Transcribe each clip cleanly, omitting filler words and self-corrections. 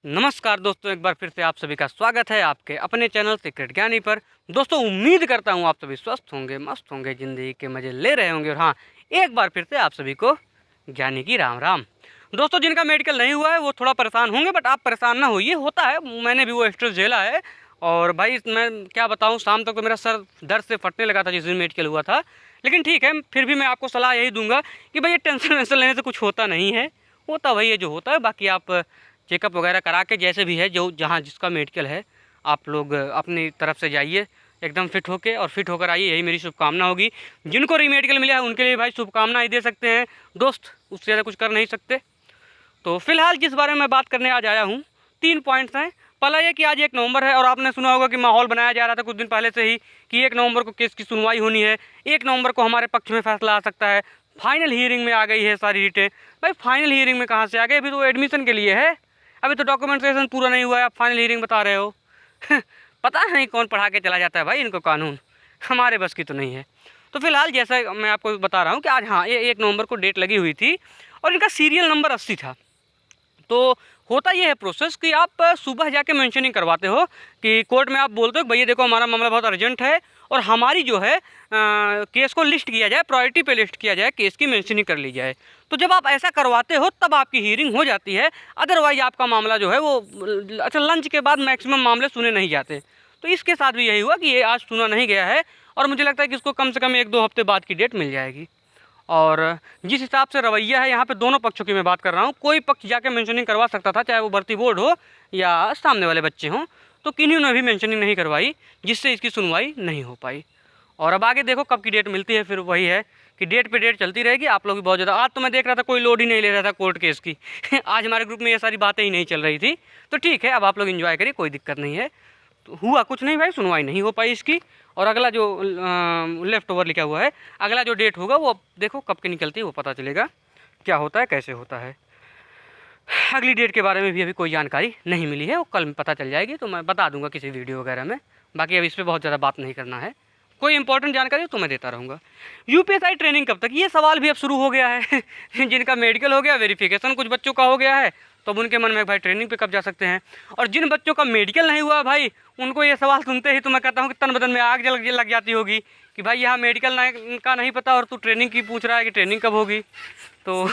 नमस्कार दोस्तों, एक बार फिर से आप सभी का स्वागत है आपके अपने चैनल सीक्रेट ज्ञानी पर। दोस्तों, उम्मीद करता हूँ आप सभी स्वस्थ होंगे, मस्त होंगे, ज़िंदगी के मज़े ले रहे होंगे। और हाँ, एक बार फिर से आप सभी को ज्ञानी की राम राम। दोस्तों, जिनका मेडिकल नहीं हुआ है वो थोड़ा परेशान होंगे, बट आप परेशान ना होइए, होता है, मैंने भी वो स्ट्रेस झेला है। और भाई मैं क्या बताऊँ, शाम तक तो मेरा सर दर्द से फटने लगा था जिस दिन मेडिकल हुआ था। लेकिन ठीक है, फिर भी मैं आपको सलाह यही दूंगा कि भाई ये टेंशन वेंशन लेने से कुछ होता नहीं है। होता भाई ये जो होता है, बाकी आप चेकअप वगैरह करा के जैसे भी है, जो जहाँ जिसका मेडिकल है, आप लोग अपनी तरफ से जाइए एकदम फिट होके, और फिट होकर आइए, यही मेरी शुभकामना होगी। जिनको री मेडिकल मिला है उनके लिए भाई शुभकामना ही दे सकते हैं दोस्त, उससे ज़्यादा कुछ कर नहीं सकते। तो फिलहाल जिस बारे में मैं बात करने आज आया हूँ, 3 पॉइंट्स हैं। पहला ये कि आज 1 नवंबर है, और आपने सुना होगा कि माहौल बनाया जा रहा था कुछ दिन पहले से ही कि 1 नवंबर को केस की सुनवाई होनी है, 1 नवंबर को हमारे पक्ष में फैसला आ सकता है। फाइनल हियरिंग में आ गई है सारी रिटें। भाई फाइनल हियरिंग में कहाँ से आ गए, अभी तो एडमिशन के लिए है, अभी तो डॉक्यूमेंटेशन पूरा नहीं हुआ है, आप फाइनल हियरिंग बता रहे हो। पता नहीं कौन पढ़ा के चला जाता है भाई इनको कानून, हमारे बस की तो नहीं है। तो फिलहाल जैसा मैं आपको बता रहा हूँ कि आज हाँ 1 नवंबर को डेट लगी हुई थी, और इनका सीरियल नंबर 80 था। तो होता ये है प्रोसेस कि आप सुबह जाके मेंशनिंग करवाते हो कि कोर्ट में आप बोलते हो कि भैया देखो हमारा मामला बहुत अर्जेंट है, और हमारी जो है केस को लिस्ट किया जाए, प्रायोरिटी पे लिस्ट किया जाए, केस की मेंशनिंग कर ली जाए। तो जब आप ऐसा करवाते हो तब आपकी हियरिंग हो जाती है, अदरवाइज आपका मामला जो है वो अच्छा लंच के बाद मैक्सिमम मामले सुने नहीं जाते। तो इसके साथ भी यही हुआ कि ये आज सुना नहीं गया है, और मुझे लगता है कि इसको कम से कम 1-2 हफ्ते बाद की डेट मिल जाएगी। और जिस हिसाब से रवैया है यहाँ पे, दोनों पक्षों की मैं बात कर रहा हूँ, कोई पक्ष जाके मेंशनिंग करवा सकता था, चाहे वो भर्ती बोर्ड हो या सामने वाले बच्चे हों, तो किन्हीं ने भी मेंशनिंग नहीं करवाई, जिससे इसकी सुनवाई नहीं हो पाई। और अब आगे देखो कब की डेट मिलती है, फिर वही है कि डेट पे डेट चलती रहेगी। आप लोग भी बहुत ज़्यादा, आज तो मैं देख रहा था कोई लोड ही नहीं ले रहा था कोर्ट केस की। आज हमारे ग्रुप में ये सारी बातें ही नहीं चल रही थी। तो ठीक है, अब आप लोग इन्जॉय करिए, कोई दिक्कत नहीं है। तो हुआ कुछ नहीं भाई, सुनवाई नहीं हो पाई इसकी, और अगला जो लेफ़्ट ओवर लिखा हुआ है, अगला जो डेट होगा वो अब देखो कब की निकलती है, वो पता चलेगा क्या होता है, कैसे होता है। अगली डेट के बारे में भी अभी कोई जानकारी नहीं मिली है, वो कल पता चल जाएगी, तो मैं बता दूंगा किसी वीडियो वगैरह में। बाकी अब इस पर बहुत ज़्यादा बात नहीं करना है, कोई इंपॉर्टेंट जानकारी हो तो मैं देता रहूँगा। यूपीएसआई ट्रेनिंग कब तक, ये सवाल भी अब शुरू हो गया है। जिनका मेडिकल हो गया, वेरिफिकेशन कुछ बच्चों का हो गया है, तो अब उनके मन में भाई ट्रेनिंग पे कब जा सकते हैं। और जिन बच्चों का मेडिकल नहीं हुआ भाई, उनको ये सवाल सुनते ही तो मैं कहता हूँ कि तन बदन में आग जल लग जाती होगी कि भाई यहाँ मेडिकल का नहीं पता और तू ट्रेनिंग की पूछ रहा है कि ट्रेनिंग कब होगी। तो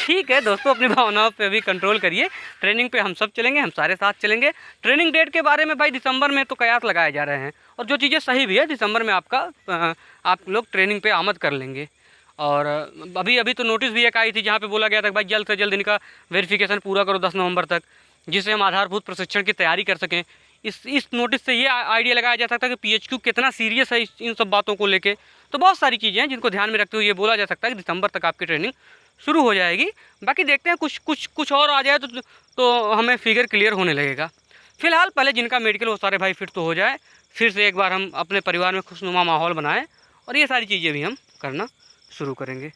ठीक है दोस्तों, अपनी भावनाओं पे भी कंट्रोल करिए। ट्रेनिंग पे हम सब चलेंगे, हम सारे साथ चलेंगे। ट्रेनिंग डेट के बारे में भाई दिसंबर में तो कयास लगाए जा रहे हैं, और जो चीज़ें सही भी है, दिसंबर में आप लोग ट्रेनिंग पे आमद कर लेंगे। और अभी तो नोटिस भी एक आई थी जहाँ पे बोला गया था कि भाई जल्द से जल्द इनका वेरिफिकेशन पूरा करो 10 नवंबर तक, जिससे हम आधारभूत प्रशिक्षण की तैयारी कर सकें। इस नोटिस से ये आइडिया लगाया जा सकता है कि पीएचक्यू कितना सीरियस है इन सब बातों को लेके। तो बहुत सारी चीज़ें हैं जिनको ध्यान में रखते हुए ये बोला जा सकता है कि दिसंबर तक आपकी ट्रेनिंग शुरू हो जाएगी। बाकी देखते हैं, कुछ और आ जाए तो हमें फिगर क्लियर होने लगेगा। फिलहाल पहले जिनका मेडिकल वो सारे भाई फिट तो हो जाए, फिर से एक बार हम अपने परिवार में खुशनुमा माहौल बनाएं, और ये सारी चीज़ें भी हम करना शुरू करेंगे।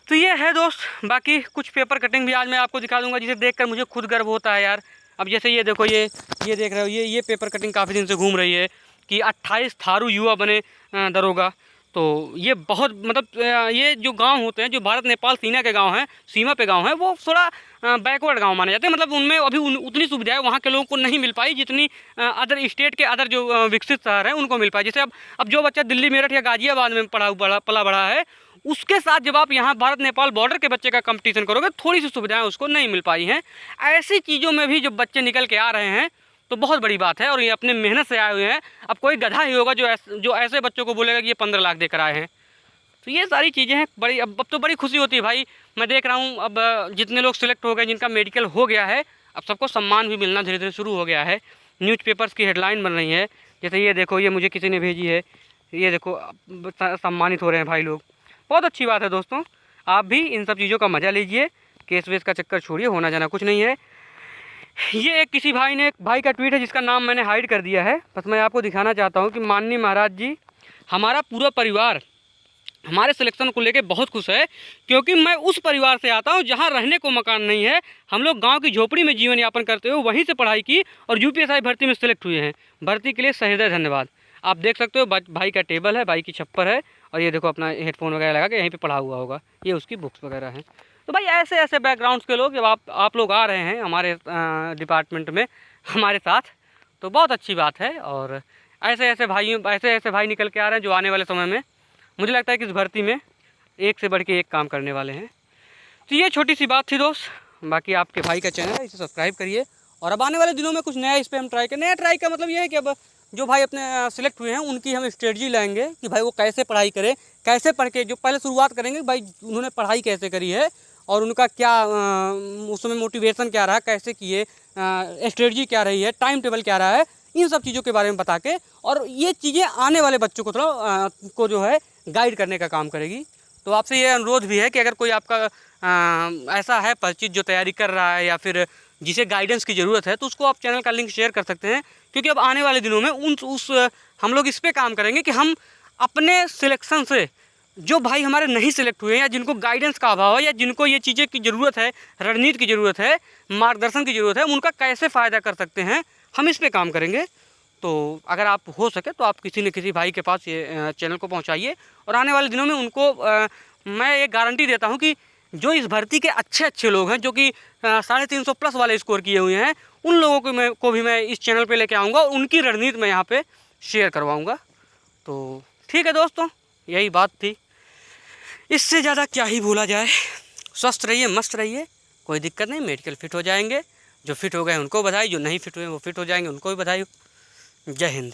तो ये है दोस्त, बाकी कुछ पेपर कटिंग भी आज मैं आपको दिखा दूंगा, जिसे देखकर मुझे खुद गर्व होता है यार। अब जैसे ये देखो, ये देख रहे हो, ये पेपर कटिंग काफ़ी दिन से घूम रही है कि 28 थारू युवा बने दरोगा। तो ये बहुत मतलब ये जो गांव होते हैं, जो भारत नेपाल सीमा के गांव हैं, सीमा पे गांव हैं, वो थोड़ा बैकवर्ड गांव माने जाते हैं। मतलब उनमें अभी उतनी सुविधाएं वहाँ के लोगों को नहीं मिल पाई जितनी अदर स्टेट के अदर जो विकसित शहर हैं उनको मिल पाई। जैसे अब जो बच्चा दिल्ली, मेरठ या गाजियाबाद में पला बड़ा है, उसके साथ जब आप यहाँ भारत नेपाल बॉर्डर के बच्चे का कंपटीशन करोगे, थोड़ी सी सुविधाएं उसको नहीं मिल पाई हैं। ऐसी चीज़ों में भी जब बच्चे निकल के आ रहे हैं तो बहुत बड़ी बात है, और ये अपने मेहनत से आए हुए हैं। अब कोई गधा ही होगा जो ऐसे बच्चों को बोलेगा कि ये 15 लाख देकर आए हैं। तो ये सारी चीज़ें हैं बड़ी, अब तो बड़ी खुशी होती है भाई। मैं देख रहा हूँ अब जितने लोग सिलेक्ट हो गए, जिनका मेडिकल हो गया है, अब सबको सम्मान भी मिलना धीरे धीरे शुरू हो गया है। न्यूज़पेपर्स की हेडलाइन बन रही है, जैसे ये देखो, ये मुझे किसी ने भेजी है, ये देखो सम्मानित हो रहे हैं भाई लोग। बहुत अच्छी बात है दोस्तों, आप भी इन सब चीज़ों का मज़ा लीजिए, केस वेस का चक्कर छोड़िए, होना जाना कुछ नहीं है। ये एक किसी भाई का ट्वीट है जिसका नाम मैंने हाइड कर दिया है। बस मैं आपको दिखाना चाहता हूँ कि माननीय महाराज जी, हमारा पूरा परिवार हमारे सिलेक्शन को लेके बहुत खुश है, क्योंकि मैं उस परिवार से आता हूँ जहाँ रहने को मकान नहीं है। हम लोग गांव की झोपड़ी में जीवन यापन करते हुए वहीं से पढ़ाई की और यूपीएसआई भर्ती में सेलेक्ट हुए हैं। भर्ती के लिए सहृदय धन्यवाद। आप देख सकते हो भाई का टेबल है, भाई की छप्पर है, और ये देखो अपना हेडफोन वगैरह लगा के यहीं पे पढ़ा हुआ होगा, ये उसकी बुक्स वगैरह हैं। तो भाई ऐसे ऐसे बैकग्राउंड्स के लोग जब आप लोग आ रहे हैं हमारे डिपार्टमेंट में हमारे साथ, तो बहुत अच्छी बात है। और ऐसे ऐसे भाई निकल के आ रहे हैं जो आने वाले समय में मुझे लगता है कि इस भर्ती में एक से बढ़ के एक काम करने वाले हैं। तो ये छोटी सी बात थी दोस्त। बाकी आपके भाई का चैनल है, इसे सब्सक्राइब करिए। और अब आने वाले दिनों में कुछ नया इस पर हम ट्राई करें। नया ट्राई का मतलब ये है कि अब जो भाई अपने सिलेक्ट हुए हैं उनकी हम स्ट्रेटजी लाएंगे कि भाई वो कैसे पढ़ाई करें, कैसे पढ़ के, जो पहले शुरुआत करेंगे भाई उन्होंने पढ़ाई कैसे करी है और उनका क्या उसमें मोटिवेशन क्या रहा, कैसे किए, स्ट्रेटजी क्या रही है, टाइम टेबल क्या रहा है, इन सब चीज़ों के बारे में बता के, और ये चीज़ें आने वाले बच्चों को थोड़ा को जो है गाइड करने का काम करेगी। तो आपसे ये अनुरोध भी है कि अगर कोई आपका ऐसा है परिचित जो तैयारी कर रहा है या फिर जिसे गाइडेंस की ज़रूरत है, तो उसको आप चैनल का लिंक शेयर कर सकते हैं। क्योंकि अब आने वाले दिनों में हम लोग इस पे काम करेंगे कि हम अपने सिलेक्शन से जो भाई हमारे नहीं सिलेक्ट हुए हैं या जिनको गाइडेंस का अभाव है या जिनको ये चीज़ें की ज़रूरत है, रणनीति की ज़रूरत है, मार्गदर्शन की ज़रूरत है, उनका कैसे फ़ायदा कर सकते हैं, हम इस पे काम करेंगे। तो अगर आप हो सके तो आप किसी न किसी भाई के पास ये चैनल को पहुंचाइए। और आने वाले दिनों में उनको मैं ये गारंटी देता हूं कि जो इस भर्ती के अच्छे अच्छे लोग हैं, जो कि 350 प्लस वाले स्कोर किए हुए हैं, उन लोगों को भी मैं इस चैनल पे लेके आऊँगा और उनकी रणनीति मैं यहाँ पे शेयर करवाऊँगा। तो ठीक है दोस्तों, यही बात थी, इससे ज़्यादा क्या ही बोला जाए। स्वस्थ रहिए, मस्त रहिए, कोई दिक्कत नहीं, मेडिकल फिट हो जाएंगे। जो फिट हो गए उनको बधाई, जो नहीं फिट हुए वो फिट हो जाएंगे उनको भी बधाई। जय हिंद।